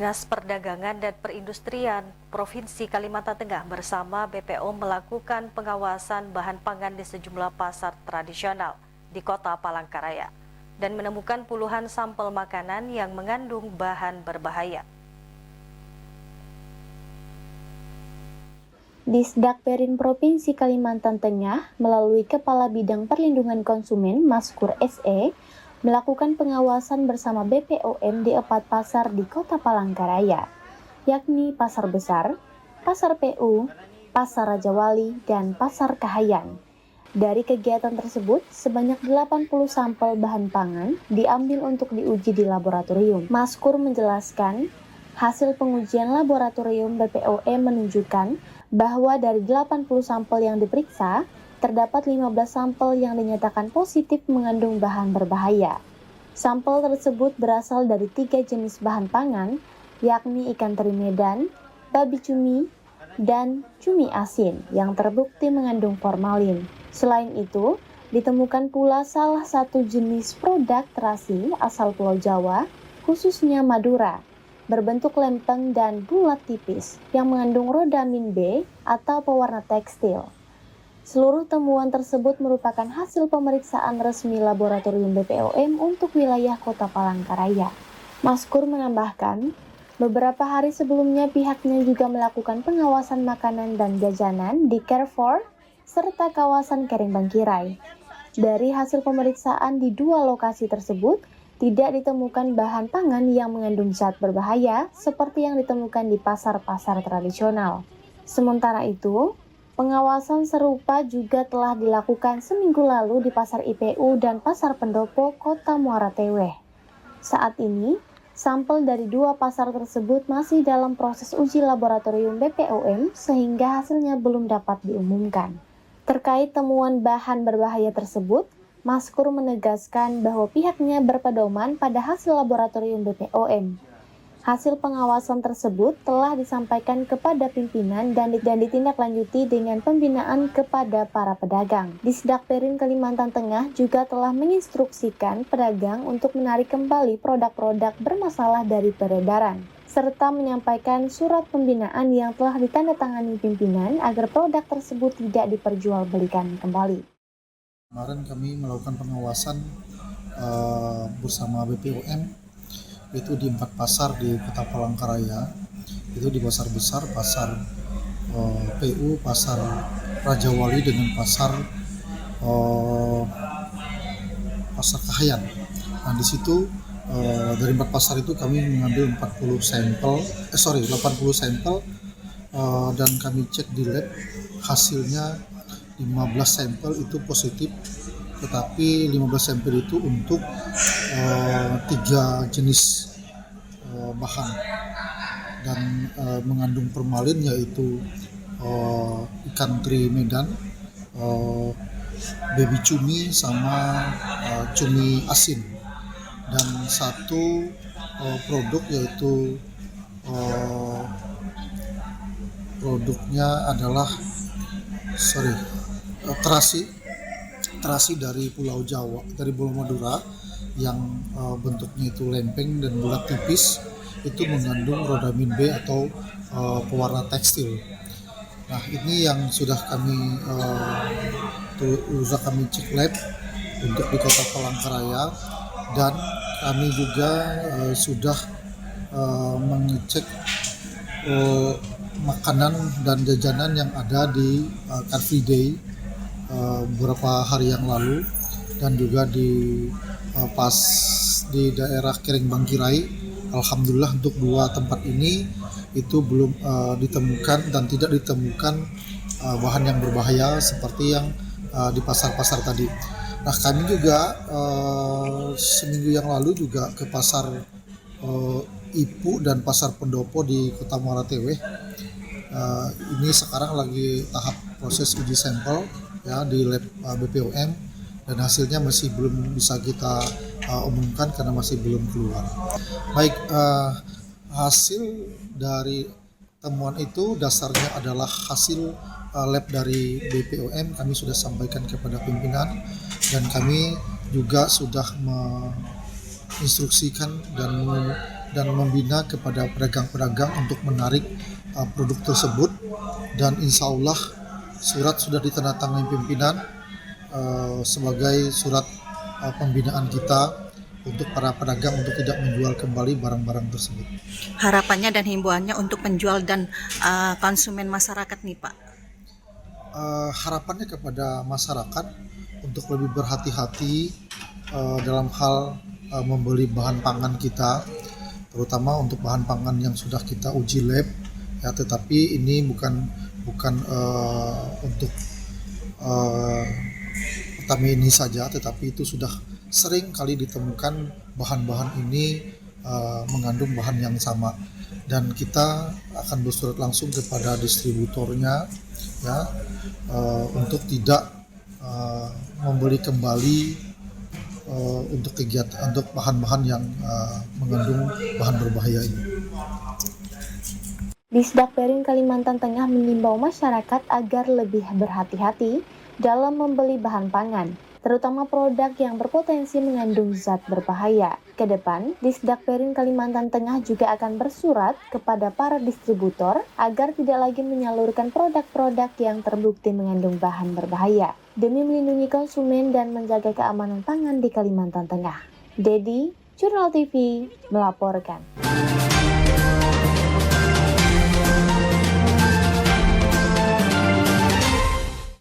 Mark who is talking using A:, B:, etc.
A: Dinas Perdagangan dan Perindustrian Provinsi Kalimantan Tengah bersama BPO melakukan pengawasan bahan pangan di sejumlah pasar tradisional di Kota Palangkaraya dan menemukan puluhan sampel makanan yang mengandung bahan berbahaya.
B: Disdakperin Provinsi Kalimantan Tengah melalui Kepala Bidang Perlindungan Konsumen Maskur SE melakukan pengawasan bersama BPOM di 4 pasar di Kota Palangkaraya, yakni Pasar Besar, Pasar PU, Pasar Raja Wali, dan Pasar Kahayan. Dari kegiatan tersebut, sebanyak 80 sampel bahan pangan diambil untuk diuji di laboratorium. Maskur menjelaskan, hasil pengujian laboratorium BPOM menunjukkan bahwa dari 80 sampel yang diperiksa, terdapat 15 sampel yang dinyatakan positif mengandung bahan berbahaya. Sampel tersebut berasal dari 3 jenis bahan pangan, yakni ikan teri Medan, babi cumi, dan cumi asin yang terbukti mengandung formalin. Selain itu, ditemukan pula salah satu jenis produk terasi asal Pulau Jawa, khususnya Madura, berbentuk lempeng dan bulat tipis yang mengandung rodamin B atau pewarna tekstil. Seluruh temuan tersebut merupakan hasil pemeriksaan resmi laboratorium BPOM untuk wilayah Kota Palangkaraya. Maskur menambahkan, beberapa hari sebelumnya pihaknya juga melakukan pengawasan makanan dan jajanan di Carrefour serta kawasan Kering Bangkirai. Dari hasil pemeriksaan di 2 lokasi tersebut, tidak ditemukan bahan pangan yang mengandung zat berbahaya seperti yang ditemukan di pasar-pasar tradisional. Sementara itu, pengawasan serupa juga telah dilakukan seminggu lalu di Pasar IPU dan Pasar Pendopo, Kota Muara Teweh. Saat ini, sampel dari 2 pasar tersebut masih dalam proses uji laboratorium BPOM sehingga hasilnya belum dapat diumumkan. Terkait temuan bahan berbahaya tersebut, Maskur menegaskan bahwa pihaknya berpedoman pada hasil laboratorium BPOM. Hasil pengawasan tersebut telah disampaikan kepada pimpinan dan ditindaklanjuti dengan pembinaan kepada para pedagang. Disdakperin Kalimantan Tengah juga telah menginstruksikan pedagang untuk menarik kembali produk-produk bermasalah dari peredaran, serta menyampaikan surat pembinaan yang telah ditandatangani pimpinan agar produk tersebut tidak diperjualbelikan kembali.
C: Kemarin kami melakukan pengawasan bersama BPOM itu di 4 pasar di Kota Palangkaraya, itu di Pasar Besar, Pasar PU, Pasar Raja Wali dengan Pasar Kahayan. Nah di situ dari 4 pasar itu kami mengambil 80 sampel dan kami cek di lab, hasilnya 15 sampel itu positif, tetapi 15 sampel itu untuk 3 jenis bahan dan mengandung formalin, yaitu ikan teri Medan, baby cumi, sama cumi asin, dan satu produk yaitu produknya adalah terasi dari Pulau Jawa, dari Pulau Madura, yang bentuknya itu lempeng dan bulat tipis, itu mengandung rodamin B atau pewarna tekstil. Nah ini yang sudah kami cek lab untuk di Kota Palangkaraya, dan kami juga sudah mengecek makanan dan jajanan yang ada di Car Free Day beberapa hari yang lalu, dan juga di daerah Kering Bangkirai. Alhamdulillah untuk 2 tempat ini itu belum ditemukan dan tidak ditemukan bahan yang berbahaya seperti yang di pasar-pasar tadi. Nah kami juga seminggu yang lalu juga ke pasar IPU dan Pasar Pendopo di Kota Muara Teweh. Ini sekarang lagi tahap proses uji sampel ya di lab BPOM, dan hasilnya masih belum bisa kita umumkan karena masih belum keluar. Baik, hasil dari temuan itu dasarnya adalah hasil lab dari BPOM. Kami sudah sampaikan kepada pimpinan, dan kami juga sudah menginstruksikan dan dan membina kepada pedagang-pedagang untuk menarik produk tersebut, dan insya Allah surat sudah ditandatangani pimpinan sebagai surat pembinaan kita untuk para pedagang untuk tidak menjual kembali barang-barang tersebut.
D: Harapannya dan himbauannya untuk penjual dan konsumen masyarakat nih Pak.
C: Harapannya kepada masyarakat untuk lebih berhati-hati dalam hal membeli bahan pangan kita, terutama untuk bahan pangan yang sudah kita uji lab, ya, tetapi ini bukan untuk pertama ini saja, tetapi itu sudah sering kali ditemukan bahan-bahan ini mengandung bahan yang sama, dan kita akan bersurat langsung kepada distributornya, ya, untuk tidak membeli kembali untuk kegiatan untuk bahan-bahan yang mengandung bahan berbahaya ini.
B: Disdak Perin Kalimantan Tengah mengimbau masyarakat agar lebih berhati-hati dalam membeli bahan pangan, terutama produk yang berpotensi mengandung zat berbahaya. Kedepan, Disdak Perin Kalimantan Tengah juga akan bersurat kepada para distributor agar tidak lagi menyalurkan produk-produk yang terbukti mengandung bahan berbahaya, demi melindungi konsumen dan menjaga keamanan pangan di Kalimantan Tengah. Dedi, Jurnal TV, melaporkan.